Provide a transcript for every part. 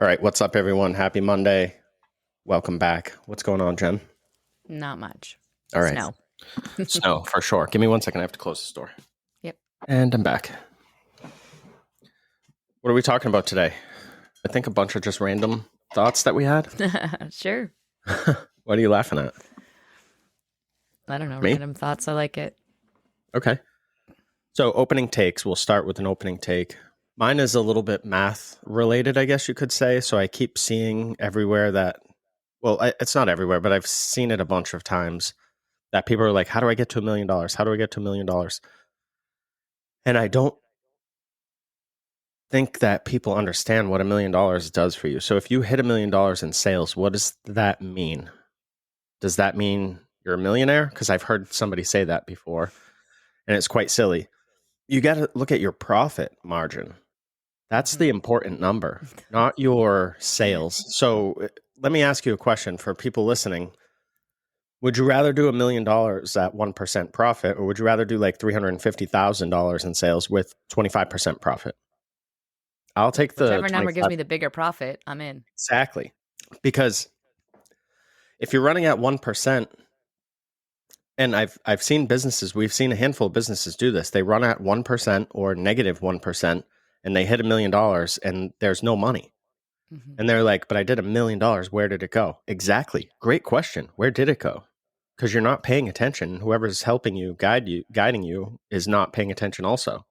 All right, what's up, everyone? Happy Monday. Welcome back. What's going on, Jen? Not much. All right. Snow. Snow, for sure. Give me 1 second. I have to close this door. Yep. And I'm back. What are we talking about today? I think a bunch of just random thoughts that we had. Sure. What are you laughing at? I don't know. Me? Random thoughts. I like it. Okay. So opening takes. We'll start with an opening take. Mine is a little bit math related, I guess you could say. So I keep seeing everywhere that, it's not everywhere, but I've seen it a bunch of times that people are like, how do I get to $1 million? How do I get to $1 million? And I don't think that people understand what $1 million does for you. So if you hit $1 million in sales, what does that mean? Does that mean you're a millionaire? Because I've heard somebody say that before, and it's quite silly. You got to look at your profit margin. That's the important number, not your sales. So let me ask you a question for people listening. Would you rather do $1 million at 1% profit, or would you rather do like $350,000 in sales with 25% profit? I'll take the Whichever number 25. gives me the bigger profit, I'm in. Exactly. Because if you're running at 1%, and I've seen businesses, we've seen a handful of businesses do this. They run at 1% or negative 1%, and they hit $1 million and there's no money. Mm-hmm. And they're like, but I did $1 million. Where did it go? Exactly. Great question. Where did it go? Because you're not paying attention. Whoever's helping you, guiding you is not paying attention also.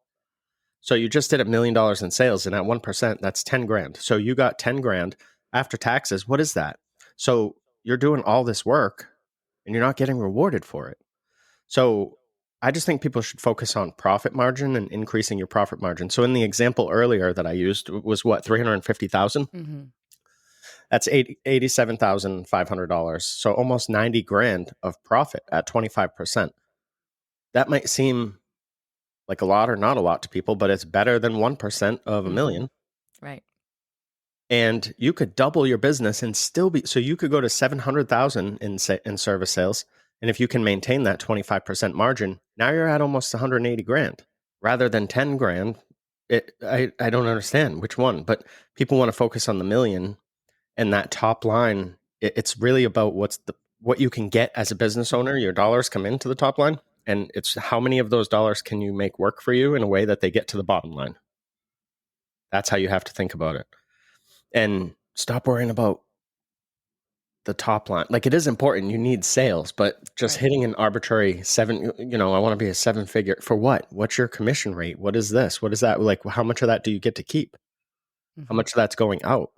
So you just did $1 million in sales, and at 1%, that's 10 grand. So you got 10 grand after taxes. What is that? So you're doing all this work and you're not getting rewarded for it. So I just think people should focus on profit margin and increasing your profit margin. So in the example earlier that I used was what, 350,000? Mm-hmm. That's $87,500. So almost 90 grand of profit at 25%. That might seem like a lot or not a lot to people, but it's better than 1% of a million. Right. And you could double your business and still be, so you could go to 700,000 in service sales. And if you can maintain that 25% margin, now you're at almost 180 grand rather than 10 grand. I don't understand which one, but people want to focus on the million, and that top line. It's really about what you can get as a business owner. Your dollars come into the top line, and it's how many of those dollars can you make work for you in a way that they get to the bottom line. That's how you have to think about it. And stop worrying about the top line. Like, it is important. You need sales, but just hitting an arbitrary seven, I want to be a 7-figure for what? What's your commission rate? What is this? What is that? Like, how much of that do you get to keep? How much of that's going out?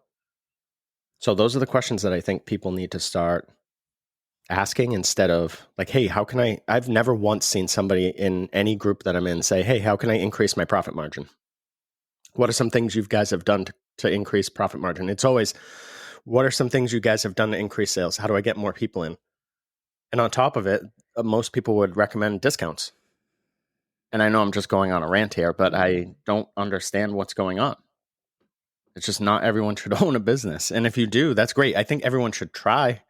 So those are the questions that I think people need to start asking, instead of like, hey, I've never once seen somebody in any group that I'm in say, hey, how can I increase my profit margin? What are some things you guys have done to increase profit margin? It's always, what are some things you guys have done to increase sales? How do I get more people in? And on top of it, most people would recommend discounts. And I know I'm just going on a rant here, but I don't understand what's going on. It's just not everyone should own a business. And if you do, that's great. I think everyone should try.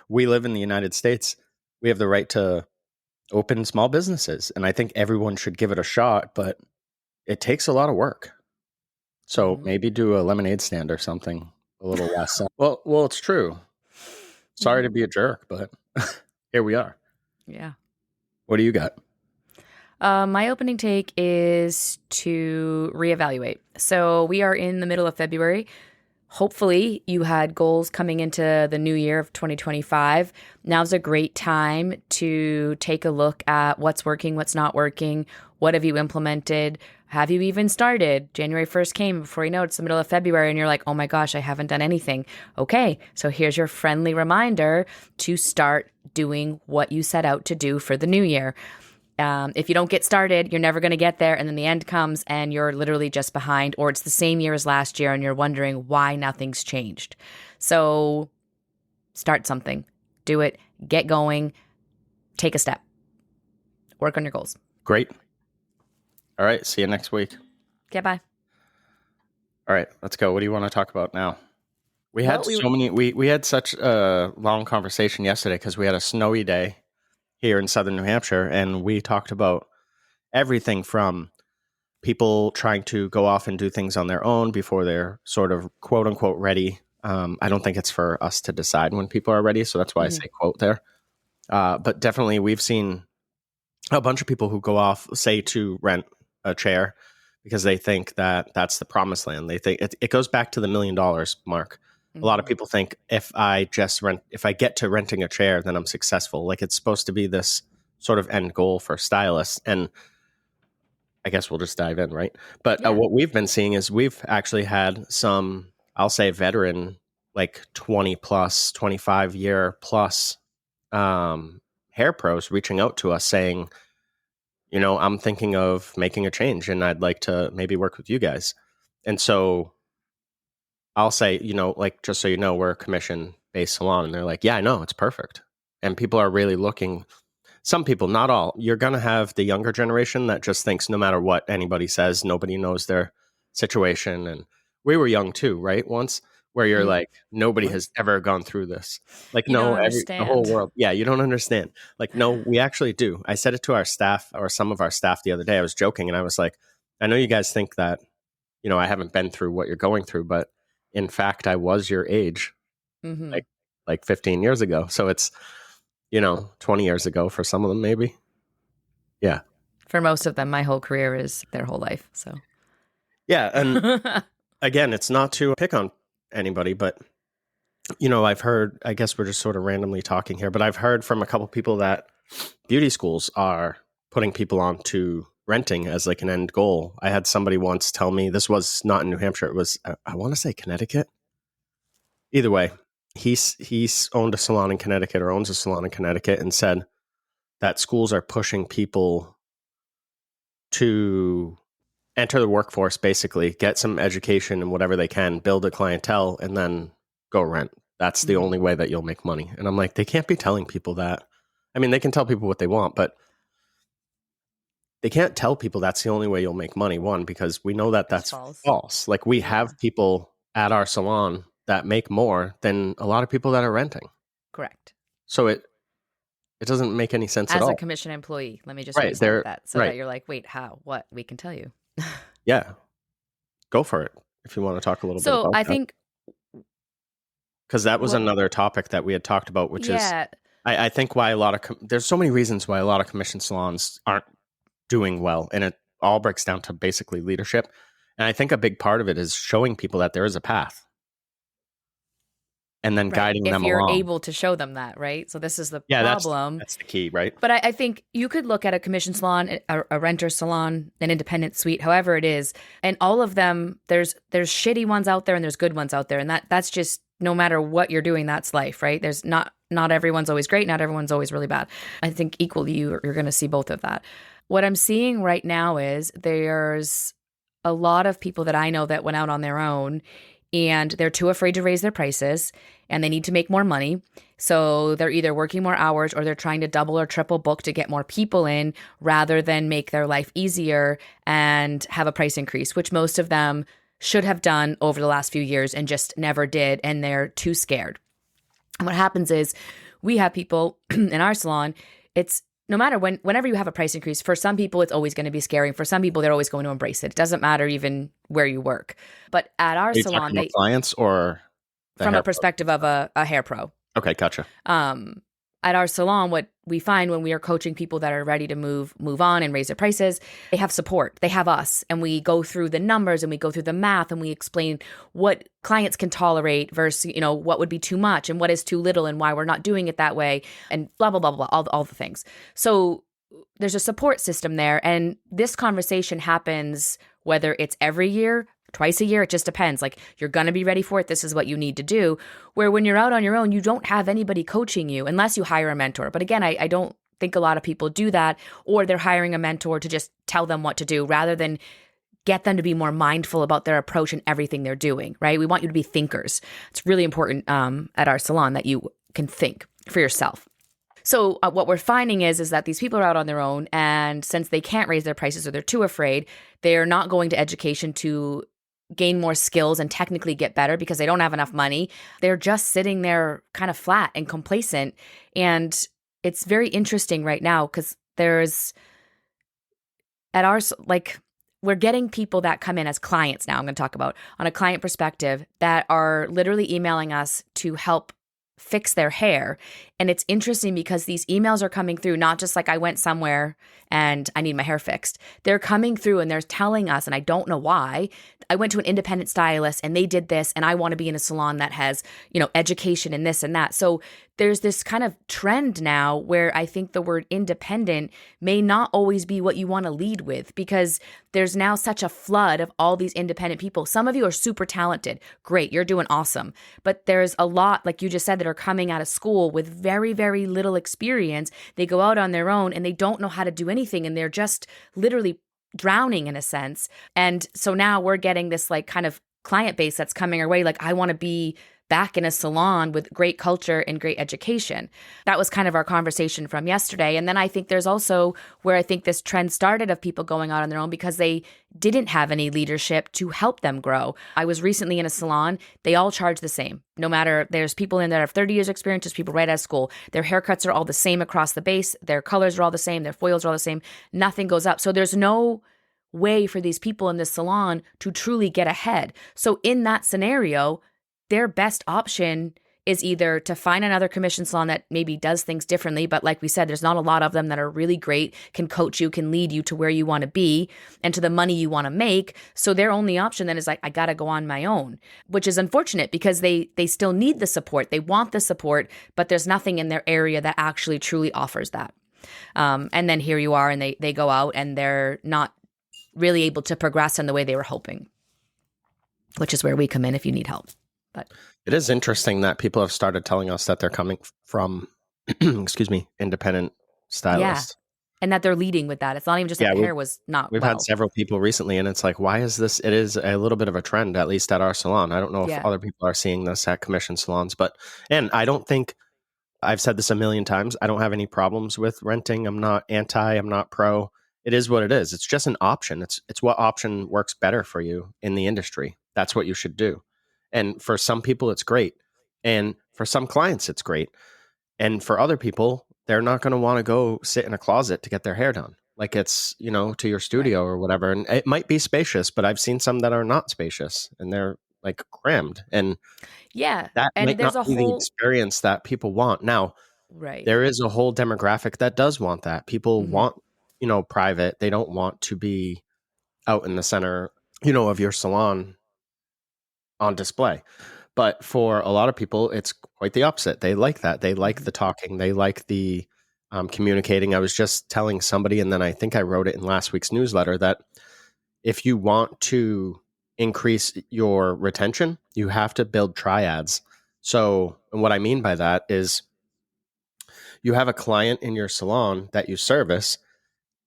We live in the United States. We have the right to open small businesses. And I think everyone should give it a shot, but it takes a lot of work. So maybe do a lemonade stand or something a little less. Well, it's true. Sorry to be a jerk, but here we are. Yeah. What do you got? My opening take is to reevaluate. So we are in the middle of February. Hopefully you had goals coming into the new year of 2025. Now's a great time to take a look at what's working, what's not working. What have you implemented? Have you even started? January 1st came. Before you know it, it's the middle of February and you're like, oh my gosh, I haven't done anything. Okay, so here's your friendly reminder to start doing what you set out to do for the new year. If you don't get started, you're never going to get there. And then the end comes and you're literally just behind, or it's the same year as last year and you're wondering why nothing's changed. So start something, do it, get going, take a step, work on your goals. Great. All right. See you next week. Okay, bye. All right, let's go. What do you want to talk about now? We had we had such a long conversation yesterday because we had a snowy day here in southern New Hampshire, and we talked about everything from people trying to go off and do things on their own before they're sort of quote unquote ready. I don't think it's for us to decide when people are ready. So that's why I say quote there. But definitely we've seen a bunch of people who go off, say, to rent a chair because they think that that's the promised land. They think it goes back to the $1 million mark. A lot of people think if I get to renting a chair, then I'm successful. Like it's supposed to be this sort of end goal for stylists. And I guess we'll just dive in, right? But Yeah. what we've been seeing is we've actually had some, I'll say, veteran, like 20 plus, 25-year plus hair pros reaching out to us saying, I'm thinking of making a change and I'd like to maybe work with you guys. And so I'll say, like, just so you know, we're a commission-based salon. And they're like, yeah, I know, it's perfect. And people are really looking. Some people, not all. You're going to have the younger generation that just thinks no matter what anybody says, nobody knows their situation. And we were young too, right? Once where you're like, nobody has ever gone through this. Like, You don't no, the whole understand. world. Yeah, you don't understand. Like, no, we actually do. I said it to our staff or some of our staff the other day. I was joking and I was like, I know you guys think that, I haven't been through what you're going through, but in fact, I was your age Mm-hmm. like 15 years ago. So it's, 20 years ago for some of them, maybe. Yeah. For most of them, my whole career is their whole life. So, Yeah. And again, it's not to pick on anybody, but, I've heard, I guess we're just sort of randomly talking here, but I've heard from a couple people that beauty schools are putting people on to renting as like an end goal. I had somebody once tell me, this was not in New Hampshire. It was, I want to say Connecticut. Either way, he's owned a salon in Connecticut or owns a salon in Connecticut and said that schools are pushing people to enter the workforce, basically get some education and whatever they can, build a clientele, and then go rent. That's the only way that you'll make money. And I'm like, they can't be telling people that. I mean, they can tell people what they want, but they can't tell people that's the only way you'll make money. One, because we know that that's false. false. Like we have people at our salon that make more than a lot of people that are renting. Correct. So it doesn't make any sense at As a all. commission employee, let me just Right. restate that so Right. that you're like, wait, how? What? We can tell you. Yeah. Go for it if you want to talk a little bit So about I that. think, Because that was what, another topic that we had talked about, which is, yeah, I think why there's so many reasons why a lot of commission salons aren't doing well. And it all breaks down to basically leadership. And I think a big part of it is showing people that there is a path and then right. guiding If them you're along. able to show them that, right? So this is the Yeah, problem. that's the key, right? But I think you could look at a commission salon, a renter salon, an independent suite, however it is, and all of them. There's shitty ones out there and there's good ones out there, and that's just no matter what you're doing, that's life, right? There's not everyone's always great, not everyone's always really bad. I think equally you're going to see both of that. What I'm seeing right now is there's a lot of people that I know that went out on their own and they're too afraid to raise their prices and they need to make more money. So they're either working more hours or they're trying to double or triple book to get more people in rather than make their life easier and have a price increase, which most of them should have done over the last few years and just never did. And they're too scared. And what happens is we have people in our salon, it's no matter whenever you have a price increase, for some people, it's always going to be scary. For some people, they're always going to embrace it. It doesn't matter even where you work. But at our Are you salon, talking about clients or from a perspective of a hair pro. Okay, gotcha. At our salon, what we find when we are coaching people that are ready to move on and raise their prices, they have support. They have us, and we go through the numbers and we go through the math and we explain what clients can tolerate versus, what would be too much and what is too little and why we're not doing it that way and blah, blah, blah, blah, all the things. So there's a support system there. And this conversation happens whether it's every year, twice a year, it just depends. Like you're going to be ready for it. This is what you need to do. Where when you're out on your own, you don't have anybody coaching you unless you hire a mentor. But again, I don't think a lot of people do that, or they're hiring a mentor to just tell them what to do rather than get them to be more mindful about their approach and everything they're doing, right? We want you to be thinkers. It's really important at our salon that you can think for yourself. So what we're finding is that these people are out on their own, and since they can't raise their prices or they're too afraid, they're not going to education to gain more skills and technically get better because they don't have enough money. They're just sitting there kind of flat and complacent. And it's very interesting right now because there's at our, like, we're getting people that come in as clients now. I'm going to talk about on a client perspective that are literally emailing us to help fix their hair. And it's interesting because these emails are coming through, not just like I went somewhere and I need my hair fixed. They're coming through and they're telling us, and I don't know why, I went to an independent stylist and they did this, and I want to be in a salon that has, education and this and that. So there's this kind of trend now where I think the word independent may not always be what you want to lead with, because there's now such a flood of all these independent people. Some of you are super talented. Great. You're doing awesome. But there's a lot, like you just said, that are coming out of school with very, very little experience. They go out on their own and they don't know how to do anything. And they're just literally drowning in a sense. And so now we're getting this like kind of client base that's coming our way. Like, I want to be back in a salon with great culture and great education. That was kind of our conversation from yesterday. And then I think there's also where I think this trend started of people going out on their own because they didn't have any leadership to help them grow. I was recently in a salon. They all charge the same. No matter, there's people in there that have 30 years experience, there's people right out of school. Their haircuts are all the same across the base. Their colors are all the same. Their foils are all the same. Nothing goes up. So there's no way for these people in this salon to truly get ahead. So in that scenario, their best option is either to find another commission salon that maybe does things differently. But like we said, there's not a lot of them that are really great, can coach you, can lead you to where you want to be and to the money you want to make. So their only option then is like, I got to go on my own, which is unfortunate because they still need the support. They want the support, but there's nothing in their area that actually truly offers that. And then here you are and they go out and they're not really able to progress in the way they were hoping, which is where we come in if you need help. But it is interesting that people have started telling us that they're coming from, independent stylists. Yeah. And that they're leading with that. It's not even just that the hair was not We've had several people recently, and it's like, why is this? It is a little bit of a trend, at least at our salon. I don't know if other people are seeing this at commission salons, and I don't think, I've said this a million times, I don't have any problems with renting. I'm not anti, I'm not pro. It is what it is. It's just an option. It's what option works better for you in the industry. That's what you should do. And for some people, it's great. And for some clients, it's great. And for other people, they're not going to want to go sit in a closet to get their hair done. Like it's, to your studio or whatever. And it might be spacious, but I've seen some that are not spacious and they're like crammed. And that and might there's not a be the whole experience that people want. Now, there is a whole demographic that does want that. People want, private. They don't want to be out in the center, of your salon on display. But for a lot of people, it's quite the opposite. They like that. They like the talking. They like the communicating. I was just telling somebody, and then I think I wrote it in last week's newsletter, that if you want to increase your retention, you have to build triads. So what I mean by that is you have a client in your salon that you service,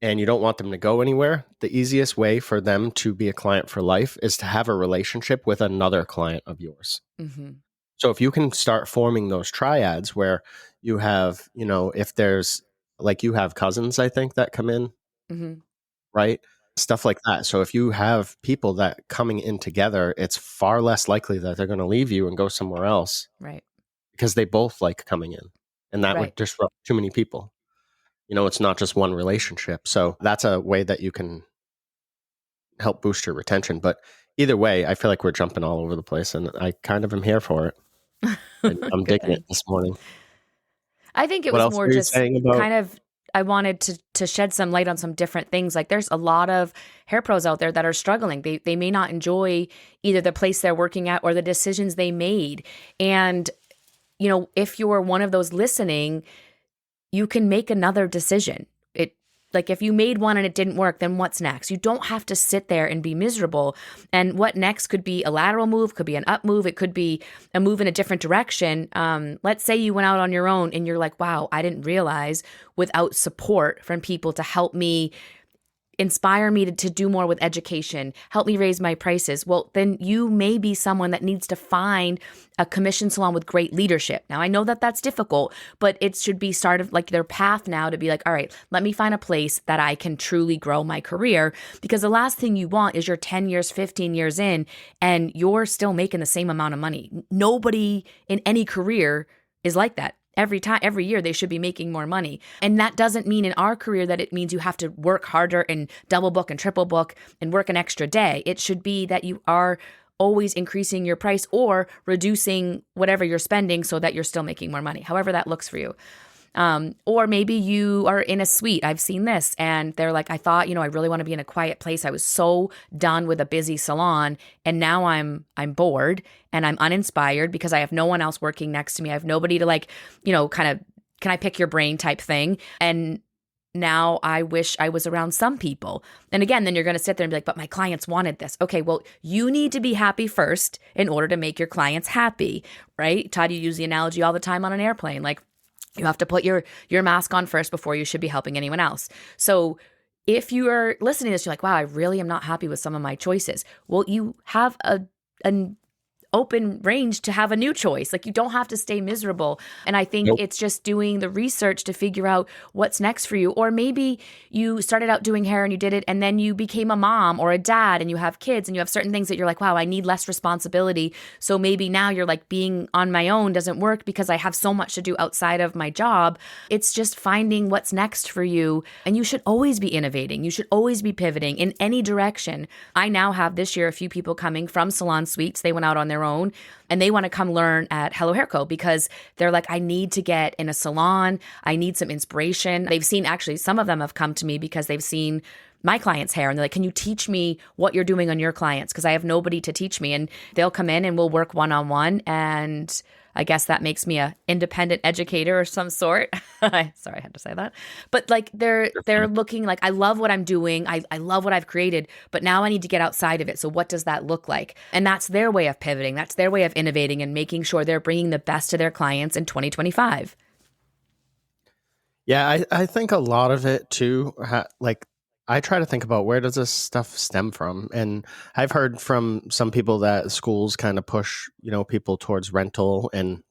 and you don't want them to go anywhere. The easiest way for them to be a client for life is to have a relationship with another client of yours. Mm-hmm. So if you can start forming those triads where you have, if there's like you have cousins, I think, that come in, right? Stuff like that. So if you have people that coming in together, it's far less likely that they're going to leave you and go somewhere else. Right. Because they both like coming in. And that would disrupt too many people. It's not just one relationship. So that's a way that you can help boost your retention. But either way, I feel like we're jumping all over the place, and I kind of am here for it. I'm digging it this morning. I think it was more just kind of, I wanted to shed some light on some different things. Like there's a lot of hair pros out there that are struggling. They may not enjoy either the place they're working at or the decisions they made. And, if you're one of those listening, you can make another decision. Like if you made one and it didn't work, then what's next? You don't have to sit there and be miserable. And what next could be a lateral move, could be an up move. It could be a move in a different direction. Let's say you went out on your own and you're like, wow, I didn't realize without support from people to help me inspire me to do more with education, help me raise my prices. Well, then you may be someone that needs to find a commission salon with great leadership. Now, I know that that's difficult, but it should be sort of like their path now to be like, all right, let me find a place that I can truly grow my career. Because the last thing you want is you're 10 years, 15 years in, and you're still making the same amount of money. Nobody in any career is like that. every year they should be making more money. And that doesn't mean in our career that it means you have to work harder and double book and triple book and work an extra day. It should be that you are always increasing your price or reducing whatever you're spending so that you're still making more money, however that looks for you. Or maybe you are in a suite. I've seen this and they're like, I thought, I really want to be in a quiet place. I was so done with a busy salon and now I'm bored and I'm uninspired because I have no one else working next to me. I have nobody to kind of, can I pick your brain type thing? And now I wish I was around some people. And again, then you're going to sit there and be like, but my clients wanted this. Okay, well, you need to be happy first in order to make your clients happy, right? Todd, you use the analogy all the time on an airplane. Like, you have to put your mask on first before you should be helping anyone else. So if you are listening to this, you're like, wow, I really am not happy with some of my choices. Well, you have an open range to have a new choice. Like, you don't have to stay miserable. And I think Nope. it's just doing the research to figure out what's next for you. Or maybe you started out doing hair and you did it and then you became a mom or a dad and you have kids and you have certain things that you're like, wow, I need less responsibility. So maybe now you're like, being on my own doesn't work because I have so much to do outside of my job. It's just finding what's next for you. And you should always be innovating. You should always be pivoting in any direction. I now have this year a few people coming from Salon Suites. They went out on their own and they want to come learn at Hello Hair Co. because they're like, I need to get in a salon. I need some inspiration. They've seen, actually, some of them have come to me because they've seen my clients' hair and they're like, can you teach me what you're doing on your clients? Because I have nobody to teach me. And they'll come in and we'll work one-on-one. And I guess that makes me a independent educator of some sort. Sorry, I had to say that. But like they're looking like, I love what I'm doing. I love what I've created, but now I need to get outside of it. So what does that look like? And that's their way of pivoting. That's their way of innovating and making sure they're bringing the best to their clients in 2025. Yeah, I think a lot of it too, like I try to think about where does this stuff stem from? And I've heard from some people that schools kind of push, people towards rental. And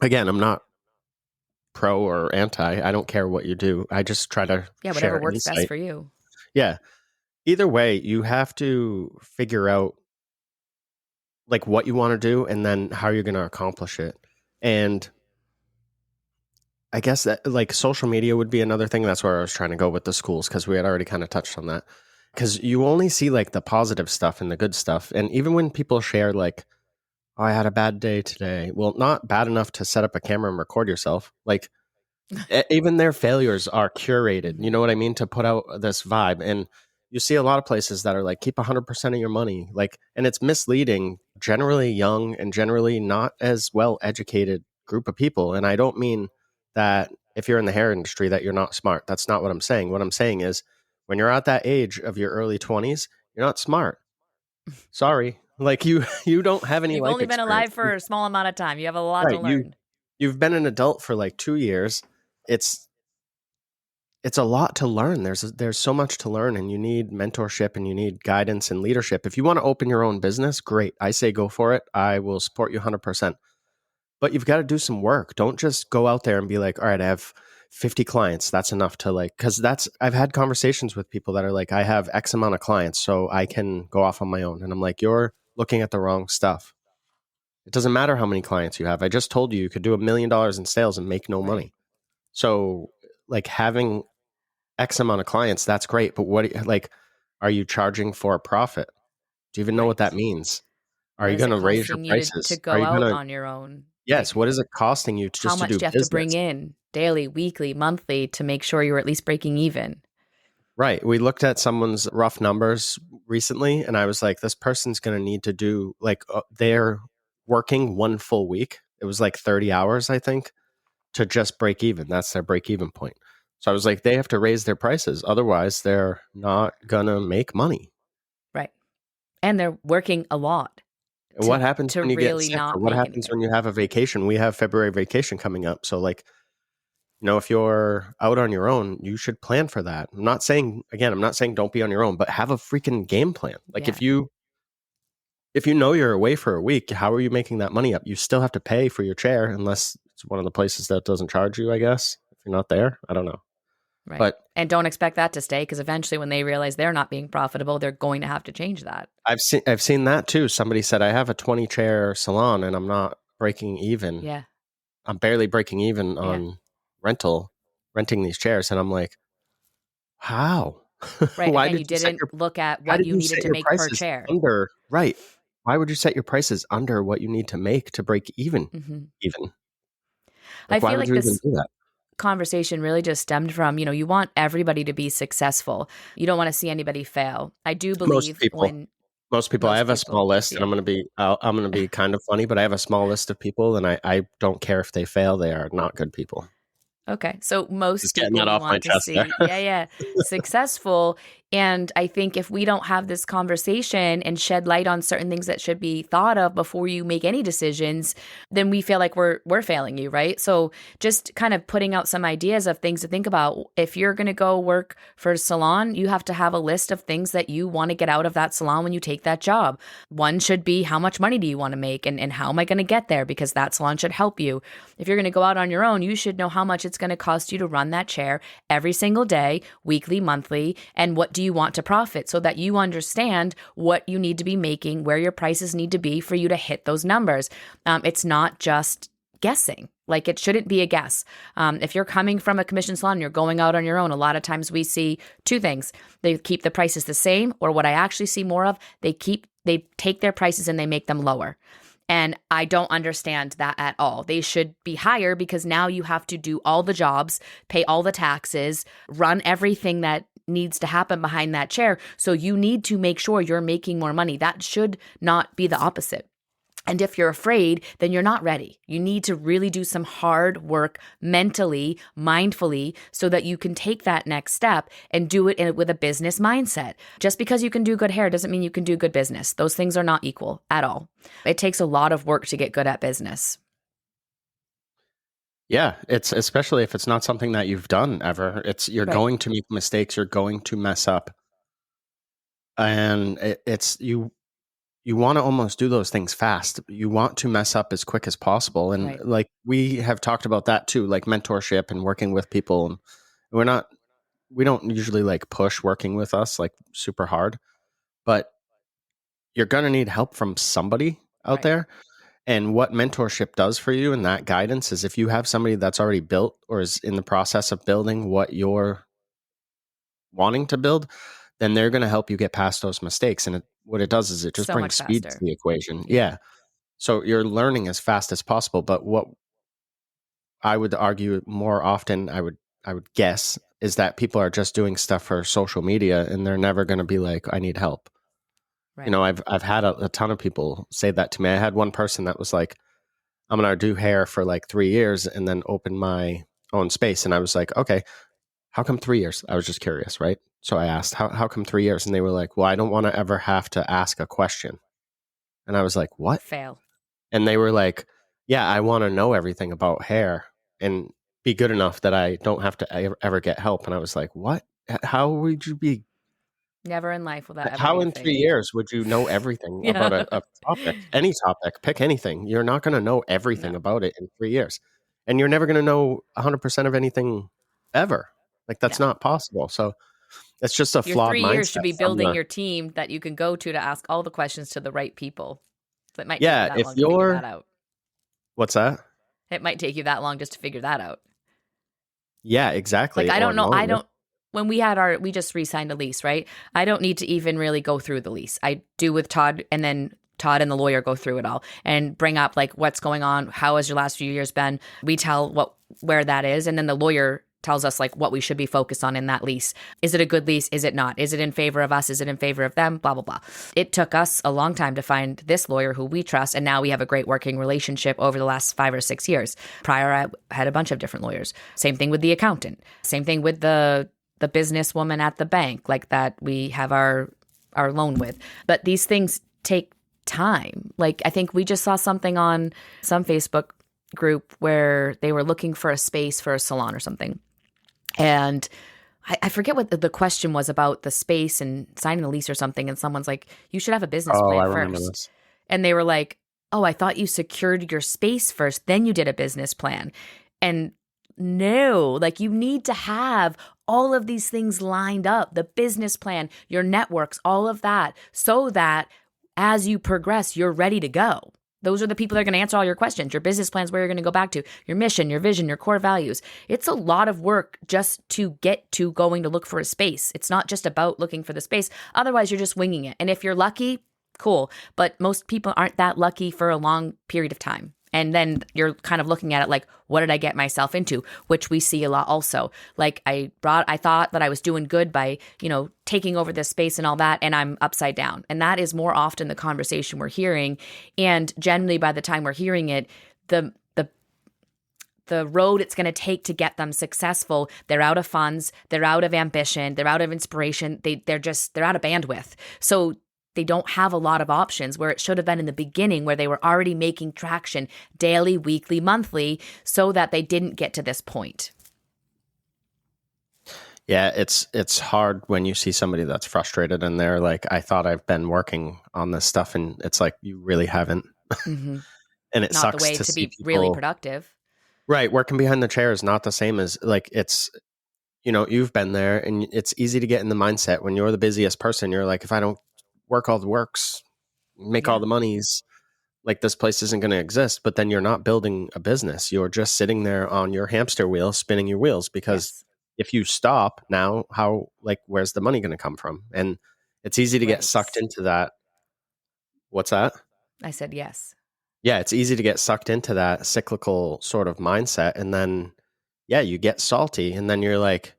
again, I'm not pro or anti. I don't care what you do. I just try to Yeah, whatever share works best insight. for you. Yeah. Either way, you have to figure out like what you want to do and then how you're going to accomplish it. And I guess that like social media would be another thing. That's where I was trying to go with the schools because we had already kind of touched on that. Because you only see like the positive stuff and the good stuff. And even when people share like, oh, I had a bad day today. Well, not bad enough to set up a camera and record yourself. Like even their failures are curated. You know what I mean? To put out this vibe. And you see a lot of places that are like, keep 100% of your money. Like, and it's misleading, generally young and generally not as well educated group of people. And I don't mean that if you're in the hair industry that you're not smart. That's not what I'm saying. What I'm saying is when you're at that age of your early 20s, you're not smart. Sorry. Like you don't have any You've life only been experience. alive for a small amount of time. You have a lot to Right. learn. You've been an adult for like 2 years. It's a lot to learn. There's so much to learn, and you need mentorship and you need guidance and leadership. If you want to open your own business, great. I say go for it. I will support you 100%. But you've got to do some work. Don't just go out there and be like, all right, I have 50 clients. That's enough to like, because I've had conversations with people that are like, I have X amount of clients, so I can go off on my own. And I'm like, you're looking at the wrong stuff. It doesn't matter how many clients you have. I just told you could do $1 million in sales and make no Right. money. So like having X amount of clients, that's great. But like, are you charging for a profit? Do you even know what that Right. means? Are What you is going it to raise your costing you to prices? Are go you going out to, on your own? yes, Like, what is it costing you how just to much do do you have to bring business? in daily, weekly, monthly to make sure you're at least breaking even? Right. We looked at someone's rough numbers recently, and I was like, this person's going to need to do like, they're working one full week. It was like 30 hours, I think, to just break even. That's their break even point. So I was like, they have to raise their prices. Otherwise, they're not going to make money. Right. And they're working a lot And to what happens to when you get really sick or not what make happens anything. when you have a vacation? We have February vacation coming up. So like, if you're out on your own, you should plan for that. I'm not saying don't be on your own, but have a freaking game plan. Like Yeah. if you know you're away for a week, how are you making that money up? You still have to pay for your chair unless it's one of the places that doesn't charge you, I guess. If you're not there, I don't know. Right. But And don't expect that to stay because eventually when they realize they're not being profitable, they're going to have to change that. I've seen that too. Somebody said I have a 20 chair salon and I'm not breaking even. Yeah. I'm barely breaking even Yeah. on renting these chairs. And I'm like, how? Right. Why Again, did you you set didn't your, look at how what did you you needed set to your make per prices chair. under, right? Why would you set your prices under what you need to make to break even? Hmm. Even I like, why feel would like you even this do that? conversation really just stemmed from, you want everybody to be successful. You don't want to see anybody fail. I do Most believe people, when most people, I most have a people, small list, and yeah. I'm gonna be kind of funny, but I have a small list of people, and I don't care if they fail; they are not good people. Okay. So most Just getting that people off my want to chest there. see, yeah, yeah, successful. And I think if we don't have this conversation and shed light on certain things that should be thought of before you make any decisions, then we feel like we're failing you, right? So just kind of putting out some ideas of things to think about. If you're going to go work for a salon, you have to have a list of things that you want to get out of that salon when you take that job. One should be, how much money do you want to make, and how am I going to get there? Because that salon should help you. If you're going to go out on your own, you should know how much it's going to cost you to run that chair every single day, weekly, monthly, and what do you want to profit, so that you understand what you need to be making, where your prices need to be for you to hit those numbers. It's not just guessing. Like, it shouldn't be a guess. If you're coming from a commission salon, you're going out on your own. A lot of times we see two things: they keep the prices the same, or what I actually see more of, they take their prices and they make them lower. And I don't understand that at all. They should be higher, because now you have to do all the jobs, pay all the taxes, run everything that needs to happen behind that chair. So you need to make sure you're making more money. That should not be the opposite. And if you're afraid, then you're not ready. You need to really do some hard work mentally, mindfully, so that you can take that next step and do it with a business mindset. Just because you can do good hair doesn't mean you can do good business. Those things are not equal at all. It takes a lot of work to get good at business. Yeah, it's especially if it's not something that you've done ever. You're Right. going to make mistakes, you're going to mess up, and it's you want to almost do those things fast. You want to mess up as quick as possible, and Right. like we have talked about that too, like mentorship and working with people. And we're not we don't usually like push working with us like super hard, but you're going to need help from somebody out Right. there. And what mentorship does for you and that guidance is, if you have somebody that's already built or is in the process of building what you're wanting to build, then they're going to help you get past those mistakes. And what it does is it just So brings much speed to faster. the equation. Yeah. Yeah. So you're learning as fast as possible. But what I would argue more often, I would guess, is that people are just doing stuff for social media, and they're never going to be like, I need help. You Right. know, I've had a ton of people say that to me. I had one person that was like, I'm going to do hair for like 3 years and then open my own space. And I was like, okay, how come 3 years? I was just curious, right? So I asked, how come 3 years? And they were like, well, I don't want to ever have to ask a question. And I was like, what? Fail. And they were like, yeah, I want to know everything about hair and be good enough that I don't have to ever get help. And I was like, what? How would you be? Never in life will that ever How be a in three thing. years would you know everything about Yeah. a topic? Any topic, pick anything. You're not going to know everything No. about it in 3 years. And you're never going to know 100% of anything ever. Like, that's No. not possible. So it's just a Your flawed 3 years should mindset be from building the, your team that you can go to ask all the questions to the right people. So it might take you yeah, that if long to figure you're, that out. what's that? It might take you that long just to figure that out. Yeah, Like, exactly. I Or don't know. longer. When we just re signed a lease, right? I don't need to even really go through the lease. I do with Todd, and then Todd and the lawyer go through it all and bring up like what's going on. How has your last few years been? We tell where that is. And then the lawyer tells us like what we should be focused on in that lease. Is it a good lease? Is it not? Is it in favor of us? Is it in favor of them? Blah, blah, blah. It took us a long time to find this lawyer who we trust. And now we have a great working relationship over the last 5 or 6 years. Prior, I had a bunch of different lawyers. Same thing with the accountant. Same thing with the businesswoman at the bank, like that we have our loan with. But these things take time. Like, I think we just saw something on some Facebook group where they were looking for a space for a salon or something. And I forget what the question was about the space and signing the lease or something. And someone's like, you should have a business Oh, I plan remember first. this. And they were like, oh, I thought you secured your space first, then you did a business plan. And no, like, you need to have all of these things lined up, the business plan, your networks, all of that, so that as you progress, you're ready to go. Those are the people that are going to answer all your questions, your business plans, where you're going to go back to, your mission, your vision, your core values. It's a lot of work just to get to going to look for a space. It's not just about looking for the space. Otherwise, you're just winging it. And if you're lucky, cool. But most people aren't that lucky for a long period of time. And then you're kind of looking at it like, what did I get myself into? Which we see a lot also. Like I thought that I was doing good by, taking over this space and all that, and I'm upside down. And that is more often the conversation we're hearing. And generally by the time we're hearing it, the road it's going to take to get them successful, they're out of funds, they're out of ambition, they're out of inspiration, they're out of bandwidth. So they don't have a lot of options where it should have been in the beginning, where they were already making traction daily, weekly, monthly, so that they didn't get to this point. Yeah, it's hard when you see somebody that's frustrated and they're like, I thought I've been working on this stuff, and it's like, you really haven't. Mm-hmm. And it Not sucks the way to to see be people, really productive. right? Working behind the chair is not the same as like, it's, you've been there, and it's easy to get in the mindset when you're the busiest person. You're like, if I don't work all the works, make all the monies, like this place isn't going to exist. But then you're not building a business. You're just sitting there on your hamster wheel, spinning your wheels, because if you stop now, where's the money going to come from? And it's easy to get sucked into that. What's that? I said yes. Yeah, it's easy to get sucked into that cyclical sort of mindset. And then, you get salty, and then you're like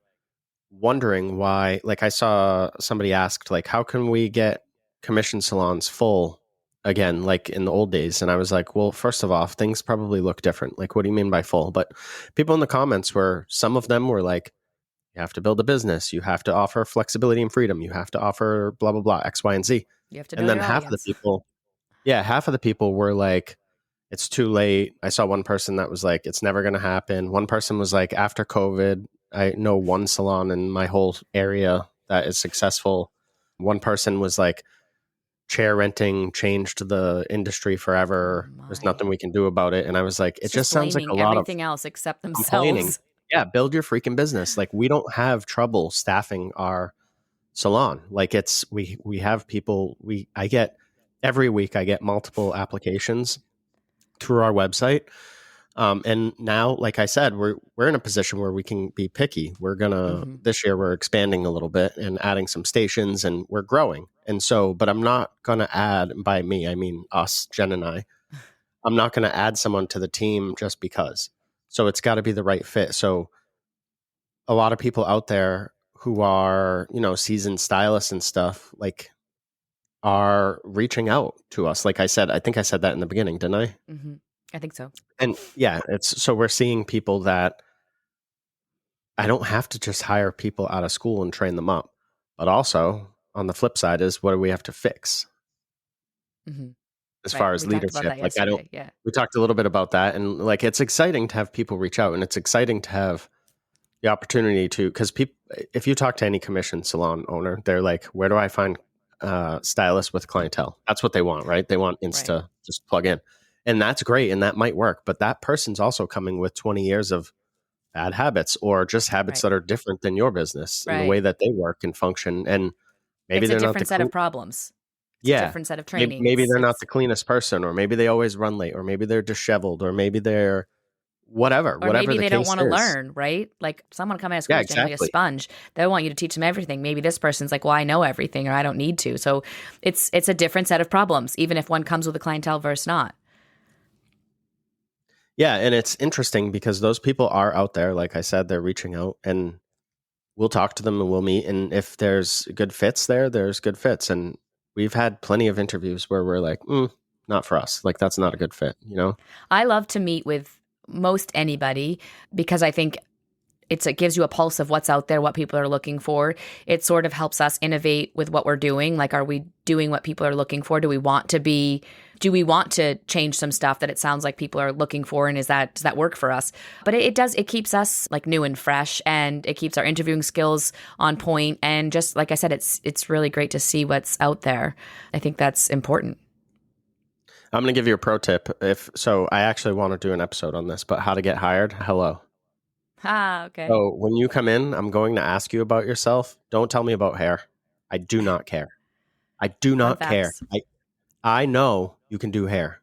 wondering why. Like I saw somebody asked, like, how can we get commission salons full again, like in the old days? And I was like, well, first of all, things probably look different. Like, what do you mean by full? But people in the comments some of them were like, you have to build a business, you have to offer flexibility and freedom, you have to offer blah, blah, blah, X, Y, and Z. You have to know And then your half of audience. half of the people were like, it's too late. I saw one person that was like, it's never going to happen. One person was like, after COVID, I know one salon in my whole area that is successful. One person was like, chair renting changed the industry forever. There's nothing we can do about it. And I was like, it just sounds like a blaming lot of everything else except complaining. themselves. Yeah, build your freaking business. Like, we don't have trouble staffing our salon. Like, we have people, every week I get multiple applications through our website. And now, like I said, we're in a position where we can be picky. We're gonna this year we're expanding a little bit and adding some stations, and we're growing. And so, but I'm not gonna add, by me, I mean us, Jen and I'm not gonna add someone to the team just because. So it's got to be the right fit. So a lot of people out there who are, seasoned stylists and stuff, like, are reaching out to us. Like I said, I think I said that in the beginning, didn't I? Mm-hmm. I think so. And so we're seeing people that I don't have to just hire people out of school and train them up. But also on the flip side is, what do we have to fix as far as We talked about leadership? that Like, yesterday. we talked a little bit about that, and like, it's exciting to have people reach out, and it's exciting to have the opportunity to, because people, if you talk to any commission salon owner, they're like, where do I find stylists with clientele? That's what they want, right? They want Insta, just plug in. And that's great, and that might work. But that person's also coming with 20 years of bad habits, or just habits that are different than your business and the way that they work and function. And maybe it's a they're not different set of problems. It's a different set of training. Maybe they're not the cleanest person, or maybe they always run late, or maybe they're disheveled, or maybe they're whatever maybe the they don't case want to is. learn, right? Like, someone coming out of school is generally a sponge. They want you to teach them everything. Maybe this person's like, well, I know everything, or I don't need to. So it's a different set of problems, even if one comes with a clientele versus not. Yeah, and it's interesting because those people are out there. Like I said, they're reaching out, and we'll talk to them and we'll meet. And if there's good fits there's good fits. And we've had plenty of interviews where we're like, not for us. Like, that's not a good fit, I love to meet with most anybody because I think it gives you a pulse of what's out there, what people are looking for. It sort of helps us innovate with what we're doing. Like, are we doing what people are looking for? Do we want to change some stuff that it sounds like people are looking for? And does that work for us? But it keeps us like new and fresh, and it keeps our interviewing skills on point. And just like I said, it's really great to see what's out there. I think that's important. I'm going to give you a pro tip. I actually want to do an episode on this, but how to get hired. Hello. Okay. So when you come in, I'm going to ask you about yourself. Don't tell me about hair. I do not care. I do not care. I know you can do hair.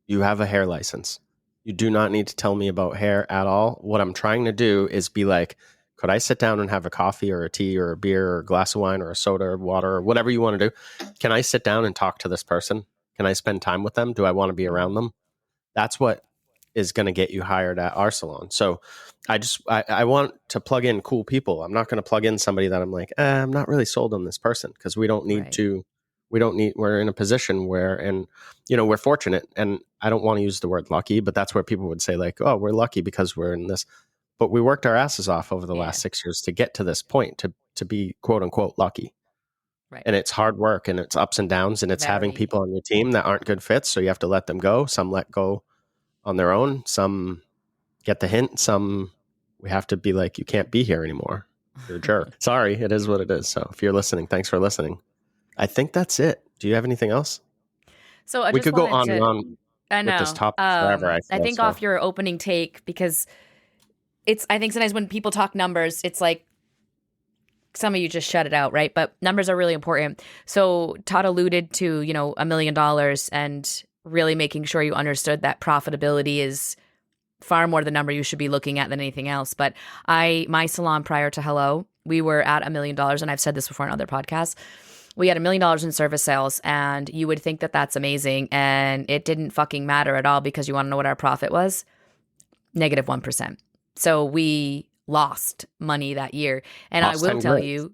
You have a hair license. You do not need to tell me about hair at all. What I'm trying to do is be like, could I sit down and have a coffee or a tea or a beer or a glass of wine or a soda or water or whatever you want to do? Can I sit down and talk to this person? Can I spend time with them? Do I want to be around Mhm. them? That's what is going to get you hired at our salon. So I want to plug in cool people. I'm not going to plug in somebody that I'm like, I'm not really sold on this person, because we don't need Right. to, we're in a position where, and we're fortunate, and I don't want to use the word lucky, but that's where people would say like, oh, we're lucky because we're in this, but we worked our asses off over the Yeah. last 6 years to get to this point, to be quote unquote lucky. Right. And it's hard work and it's ups and downs, and it's having Very. people on your team that aren't good fits. So you have to let them go. Some let go on their own. Some get the hint. Some we have to be like, you can't be here anymore. You're a jerk. Sorry, it is what it is. So if you're listening, thanks for listening. I think that's it. Do you have anything else? So I We just could go wanted on and to, on I with this know. topic forever, I I feel. think off So your opening take, because I think sometimes when people talk numbers, it's like some of you just shut it out, right? But numbers are really important. So Todd alluded to, $1 million and really making sure you understood that profitability is far more the number you should be looking at than anything else. But my salon prior to Hello, we were at $1 million. And I've said this before in other podcasts. We had $1 million in service sales, and you would think that that's amazing. And it didn't fucking matter at all, because you want to know what our profit was? Negative 1%. So we lost money that year. And I lost will 10 tell grand. you,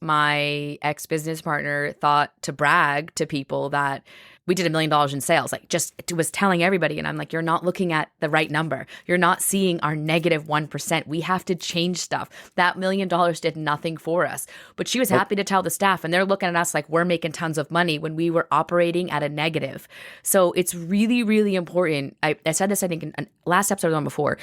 my ex-business partner thought to brag to people that we did $1 million in sales, like just was telling everybody. And I'm like, you're not looking at the right number. You're not seeing our negative 1%. We have to change stuff. That $1 million did nothing for us. But she was Nope. happy to tell the staff, and they're looking at us like we're making tons of money when we were operating at a negative. So it's really, really important. I said this, I think, in last episode or the one before.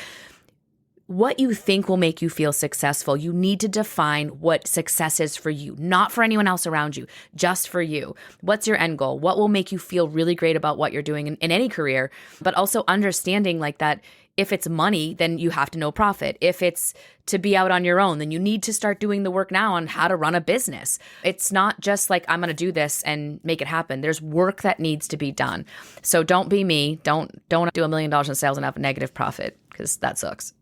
What you think will make you feel successful, you need to define what success is for you, not for anyone else around you, just for you. What's your end goal? What will make you feel really great about what you're doing in any career? But also understanding like that if it's money, then you have to know profit. If it's to be out on your own, then you need to start doing the work now on how to run a business. It's not just like, I'm going to do this and make it happen. There's work that needs to be done. So don't be me. Don't do $1 million in sales and have a negative profit, because that sucks.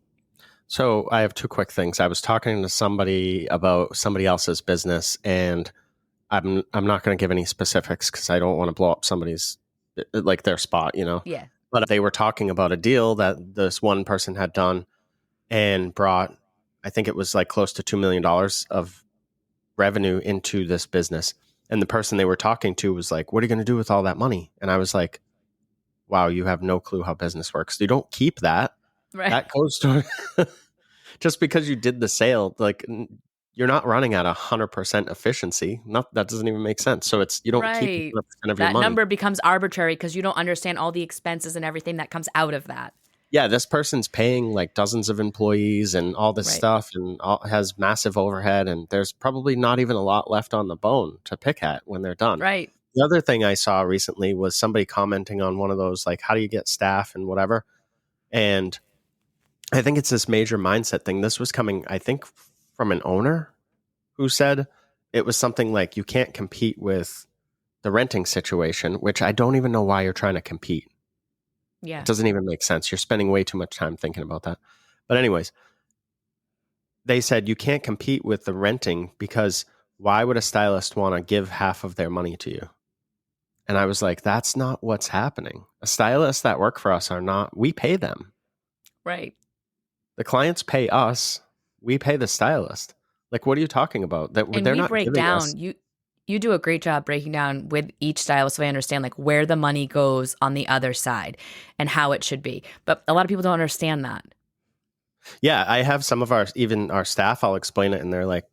So I have two quick things. I was talking to somebody about somebody else's business, and I'm not going to give any specifics because I don't want to blow up somebody's, like, their spot, Yeah. But they were talking about a deal that this one person had done and brought, I think it was like close to $2 million of revenue into this business. And the person they were talking to was like, what are you going to do with all that money? And I was like, wow, you have no clue how business works. You don't keep that. Right. That goes to just because you did the sale, like, you're not running at 100% efficiency. That doesn't even make sense. So you don't keep Right. 100% of your That money. number becomes arbitrary because you don't understand all the expenses and everything that comes out of that. Yeah, this person's paying like dozens of employees and all this Right. stuff, and has massive overhead, and there's probably not even a lot left on the bone to pick at when they're done. Right. The other thing I saw recently was somebody commenting on one of those, like, how do you get staff and whatever. And I think it's this major mindset thing. This was coming, I think, from an owner who said it was something like, you can't compete with the renting situation, which I don't even know why you're trying to compete. Yeah. It doesn't even make sense. You're spending way too much time thinking about that. But anyways, they said you can't compete with the renting because why would a stylist want to give half of their money to you? And I was like, that's not what's happening. A stylist that work for us we pay them. Right. The clients pay us. We pay the stylist. Like, what are you talking about? And They're we not break giving us. down, you do a great job breaking down with each stylist so I understand like where the money goes on the other side and how it should be. But a lot of people don't understand that. Yeah, I have some of even our staff, I'll explain it, and they're like,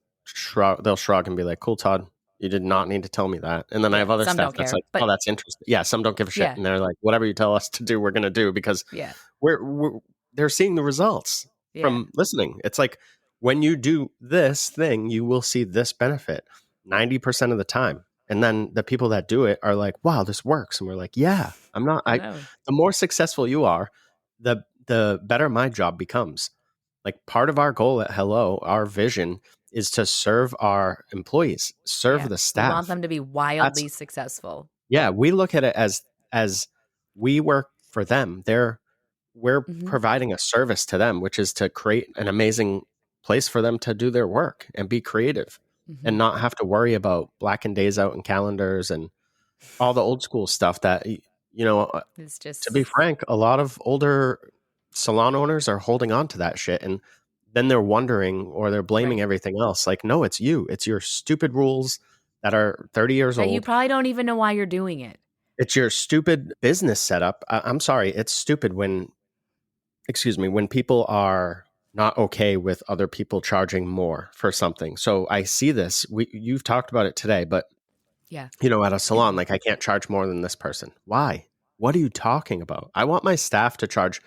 they'll shrug and be like, cool, Todd, you did not need to tell me that. And then I Yeah. have other Some staff don't that's care. like, oh, But that's interesting. Yeah, some don't give a shit. yeah. And they're like, whatever you tell us to do, we're going to do, because Yeah. they're seeing the results Yeah. from listening. It's like, when you do this thing, you will see this benefit 90% of the time. And then the people that do it are like, wow, this works. And we're like, yeah, I know. the more successful you are, the better my job becomes. Like, part of our goal at Hello, our vision is to serve our employees, serve Yeah. the We want staff. them to be That's wildly successful. Yeah, we look at it as we work for them. We're Mm-hmm. providing a service to them, which is to create an amazing place for them to do their work and be creative Mm-hmm. and not have to worry about blacking days out and calendars and all the old school stuff that, It's to be just frank, a lot of older salon owners are holding on to that shit. And then they're wondering or they're blaming right. everything else. Like, no, it's you. It's your stupid rules that are 30 years That you old. probably don't even know why you're doing it. It's your stupid business setup. I'm sorry. It's stupid when people are not okay with other people charging more for something. So I see this. You've talked about it today, but Yeah. at a salon, like, I can't charge more than this person. Why? What are you talking about? I want my staff to charge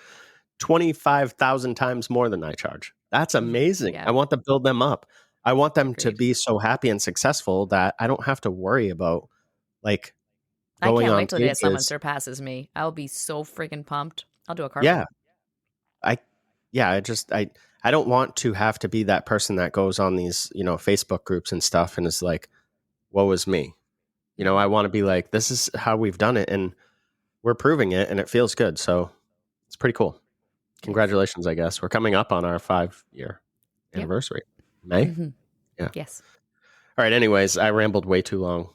25,000 times more than I charge. That's amazing. Yeah. I want to build them up. I want them to Agreed. be so happy and successful that I don't have to worry about, like, I going can't on wait till the day someone stages. surpasses me. I'll be so freaking pumped. I'll do a Yeah. cartwheel. I yeah, I don't want to have to be that person that goes on these, Facebook groups and stuff and is like, woe is me. Mm-hmm. I want to be like, this is how we've done it and we're proving it and it feels good. So it's pretty cool. Yes. Congratulations, I guess. We're coming up on our 5-year Yep. anniversary. May? Mm-hmm. Yeah. Yes. All right. Anyways, I rambled way too long.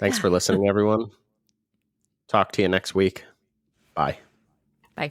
Thanks for listening, everyone. Talk to you next week. Bye. Bye.